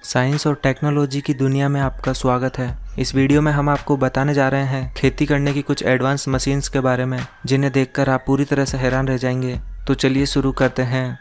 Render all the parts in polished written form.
Science और technology की दुनिया में आपका स्वागत है। इस वीडियो में हम आपको बताने जा रहे हैं खेती करने की कुछ एडवांस मशीन्स के बारे में, जिन्हें देखकर आप पूरी तरह से हैरान रह जाएंगे। तो चलिए शुरू करते हैं।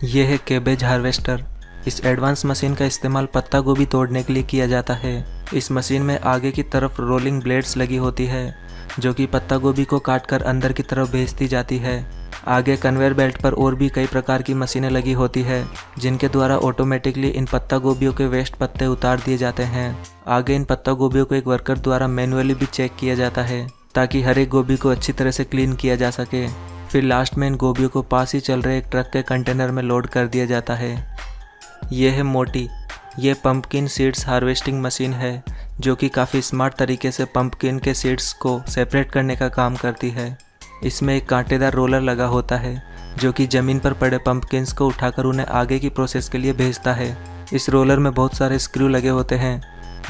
यह है कैबेज हार्वेस्टर। इस एडवांस मशीन का इस्तेमाल पत्ता गोभी तोड़ने के लिए किया जाता है। इस मशीन में आगे की तरफ रोलिंग ब्लेड्स लगी होती है, जो कि पत्ता गोभी को काटकर अंदर की तरफ भेजती जाती है। आगे कन्वेयर बेल्ट पर और भी कई प्रकार की मशीनें लगी होती है, जिनके द्वारा ऑटोमेटिकली इन पत्ता गोभियों के वेस्ट पत्ते उतार दिए जाते हैं। आगे इन पत्ता गोभियों को एक वर्कर द्वारा मैन्युअली भी चेक किया जाता है, ताकि हर एक गोभी को अच्छी तरह से क्लीन किया जा सके। फिर लास्ट में इन गोभियों को पास ही चल रहे एक ट्रक के कंटेनर में लोड कर दिया जाता है। यह है मोटी। ये पंपकिन सीड्स हार्वेस्टिंग मशीन है, जो कि काफ़ी स्मार्ट तरीके से पंपकिन के सीड्स को सेपरेट करने का काम करती है। इसमें एक कांटेदार रोलर लगा होता है, जो कि ज़मीन पर पड़े पंपकिन्स को उठाकर उन्हें आगे की प्रोसेस के लिए भेजता है। इस रोलर में बहुत सारे स्क्रू लगे होते हैं,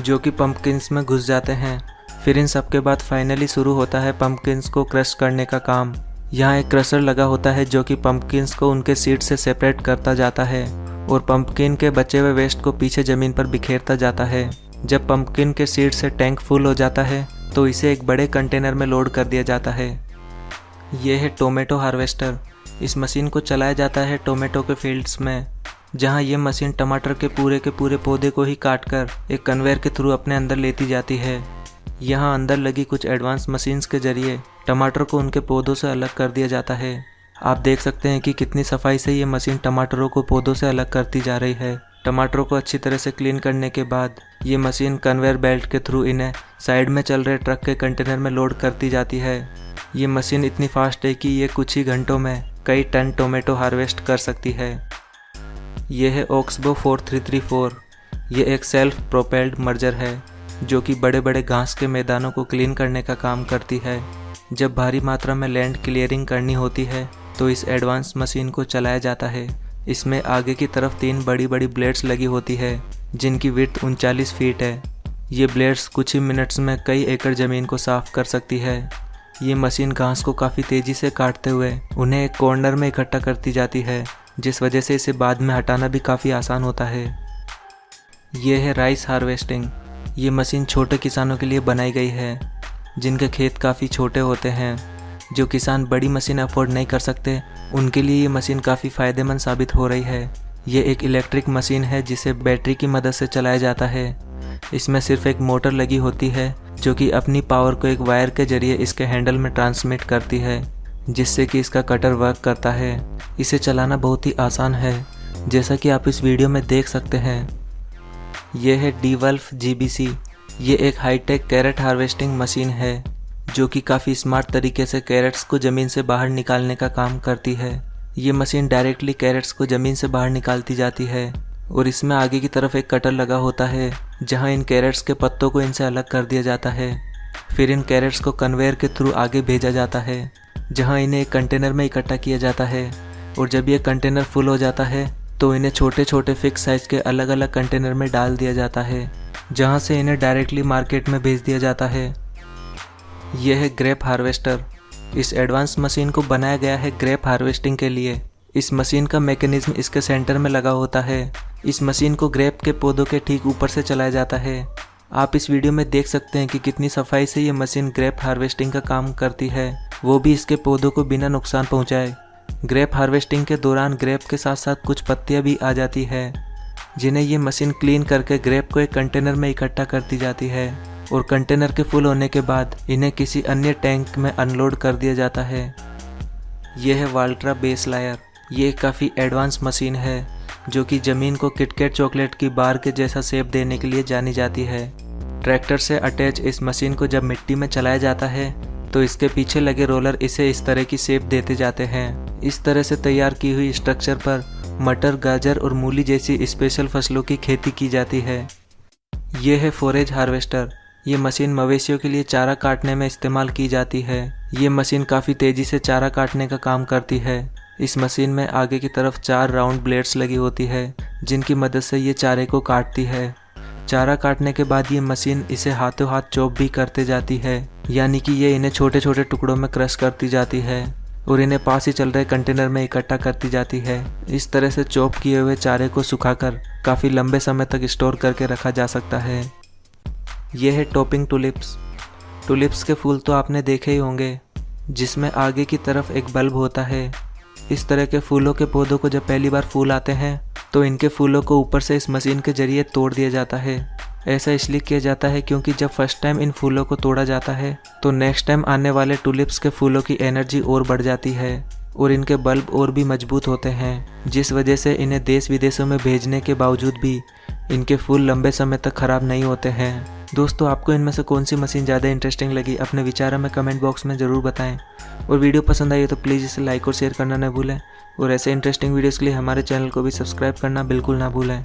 जो कि पंपकिन्स में घुस जाते हैं। फिर इन सब के बाद फाइनली शुरू होता है पंपकिन्स को क्रश करने का काम। यहाँ एक क्रशर लगा होता है, जो कि पंपकिन्स को उनके सीड से सेपरेट करता जाता है और पंपकिन के बचे हुए वेस्ट को पीछे ज़मीन पर बिखेरता जाता है। जब पंपकिन के सीड से टैंक फुल हो जाता है, तो इसे एक बड़े कंटेनर में लोड कर दिया जाता है। यह है टोमेटो हार्वेस्टर। इस मशीन को चलाया जाता है टोमेटो के फील्ड्स में, जहां ये मशीन टमाटर के पूरे पौधे को ही काटकर एक कन्वेयर के थ्रू अपने अंदर लेती जाती है। यहां अंदर लगी कुछ एडवांस मशीन्स के जरिए टमाटर को उनके पौधों से अलग कर दिया जाता है। आप देख सकते हैं कि कितनी सफाई से ये मशीन टमाटरों को पौधों से अलग करती जा रही है। टमाटरों को अच्छी तरह से क्लीन करने के बाद ये मशीन कन्वेयर बेल्ट के थ्रू इन्हें साइड में चल रहे ट्रक के कंटेनर में लोड करती जाती है। ये मशीन इतनी फास्ट है कि ये कुछ ही घंटों में कई टन टोमेटो हार्वेस्ट कर सकती है। यह है ओक्सबो 4334। ये एक सेल्फ प्रोपेल्ड मर्जर है, जो कि बड़े बड़े घास के मैदानों को क्लीन करने का काम करती है। जब भारी मात्रा में लैंड क्लियरिंग करनी होती है, तो इस एडवांस मशीन को चलाया जाता है। इसमें आगे की तरफ 3 बड़ी बड़ी ब्लेड्स लगी होती है, जिनकी विड्थ 39 फीट है। ये ब्लेड्स कुछ ही मिनट्स में कई एकड़ ज़मीन को साफ कर सकती है। ये मशीन घास को काफ़ी तेज़ी से काटते हुए उन्हें एक कॉर्नर में इकट्ठा करती जाती है, जिस वजह से इसे बाद में हटाना भी काफ़ी आसान होता है। ये है राइस हार्वेस्टिंग। ये मशीन छोटे किसानों के लिए बनाई गई है, जिनके खेत काफ़ी छोटे होते हैं। जो किसान बड़ी मशीन अफोर्ड नहीं कर सकते, उनके लिए ये मशीन काफ़ी फ़ायदेमंद साबित हो रही है। ये एक इलेक्ट्रिक मशीन है, जिसे बैटरी की मदद से चलाया जाता है। इसमें सिर्फ एक मोटर लगी होती है, जो कि अपनी पावर को एक वायर के जरिए इसके हैंडल में ट्रांसमिट करती है, जिससे कि इसका कटर वर्क करता है। इसे चलाना बहुत ही आसान है, जैसा कि आप इस वीडियो में देख सकते हैं। यह है DeWolf GBC। ये एक हाईटेक कैरेट हार्वेस्टिंग मशीन है, जो कि काफ़ी स्मार्ट तरीके से कैरेट्स को ज़मीन से बाहर निकालने का काम करती है। ये मशीन डायरेक्टली कैरेट्स को ज़मीन से बाहर निकालती जाती है, और इसमें आगे की तरफ एक कटर लगा होता है, जहां इन कैरेट्स के पत्तों को इनसे अलग कर दिया जाता है। फिर इन कैरेट्स को कन्वेयर के थ्रू आगे भेजा जाता है, जहां इन्हें एक कंटेनर में इकट्ठा किया जाता है। और जब ये कंटेनर फुल हो जाता है, तो इन्हें छोटे छोटे फिक्स साइज़ के अलग अलग कंटेनर में डाल दिया जाता है, जहां से इन्हें डायरेक्टली मार्केट में भेज दिया जाता है। यह है ग्रेप हार्वेस्टर। इस एडवांस मशीन को बनाया गया है ग्रेप हार्वेस्टिंग के लिए। इस मशीन का मैकेनिज्म इसके सेंटर में लगा होता है। इस मशीन को ग्रेप के पौधों के ठीक ऊपर से चलाया जाता है। आप इस वीडियो में देख सकते हैं कि कितनी सफाई से ये मशीन ग्रेप हार्वेस्टिंग का काम करती है, वो भी इसके पौधों को बिना नुकसान पहुंचाए। ग्रेप हार्वेस्टिंग के दौरान ग्रेप के साथ साथ कुछ पत्तियां भी आ जाती है, जिन्हें ये मशीन क्लीन करके ग्रेप को एक कंटेनर में इकट्ठा करती जाती है, और कंटेनर के फुल होने के बाद इन्हें किसी अन्य टैंक में अनलोड कर दिया जाता है। यह है वाल्ट्रा बेस लायर। ये काफ़ी एडवांस मशीन है, जो कि ज़मीन को किटकैट चॉकलेट की बार के जैसा शेप देने के लिए जानी जाती है। ट्रैक्टर से अटैच इस मशीन को जब मिट्टी में चलाया जाता है, तो इसके पीछे लगे रोलर इसे इस तरह की शेप देते जाते हैं। इस तरह से तैयार की हुई स्ट्रक्चर पर मटर, गाजर और मूली जैसी स्पेशल फसलों की खेती की जाती है। ये है फोरेज हार्वेस्टर। ये मशीन मवेशियों के लिए चारा काटने में इस्तेमाल की जाती है। ये मशीन काफ़ी तेज़ी से चारा काटने का काम करती है। इस मशीन में आगे की तरफ 4 राउंड ब्लेड्स लगी होती है, जिनकी मदद से ये चारे को काटती है। चारा काटने के बाद ये मशीन इसे हाथों हाथ चॉप भी करते जाती है, यानी कि ये इन्हें छोटे छोटे टुकड़ों में क्रश करती जाती है। और इन्हें पास ही चल रहे कंटेनर में इकट्ठा करती जाती है। इस तरह से चॉप किए हुए चारे को सुखाकर काफ़ी लंबे समय तक स्टोर करके रखा जा सकता है। यह है टॉपिंग टुलिप्स। टुलिप्स के फूल तो आपने देखे ही होंगे, जिसमें आगे की तरफ एक बल्ब होता है। इस तरह के फूलों के पौधों को जब पहली बार फूल आते हैं तो इनके फूलों को ऊपर से इस मशीन के जरिए तोड़ दिया जाता है। ऐसा इसलिए किया जाता है क्योंकि जब फर्स्ट टाइम इन फूलों को तोड़ा जाता है तो नेक्स्ट टाइम आने वाले टुलिप्स के फूलों की एनर्जी और बढ़ जाती है और इनके बल्ब और भी मजबूत होते हैं, जिस वजह से इन्हें देश विदेशों में भेजने के बावजूद भी इनके फूल लंबे समय तक ख़राब नहीं होते हैं। दोस्तों, आपको इनमें से कौन सी मशीन ज़्यादा इंटरेस्टिंग लगी, अपने विचार हमें कमेंट बॉक्स में ज़रूर बताएं। और वीडियो पसंद आई तो प्लीज़ इसे लाइक और शेयर करना न भूलें और ऐसे इंटरेस्टिंग वीडियोज़ के लिए हमारे चैनल को भी सब्सक्राइब करना बिल्कुल ना भूलें।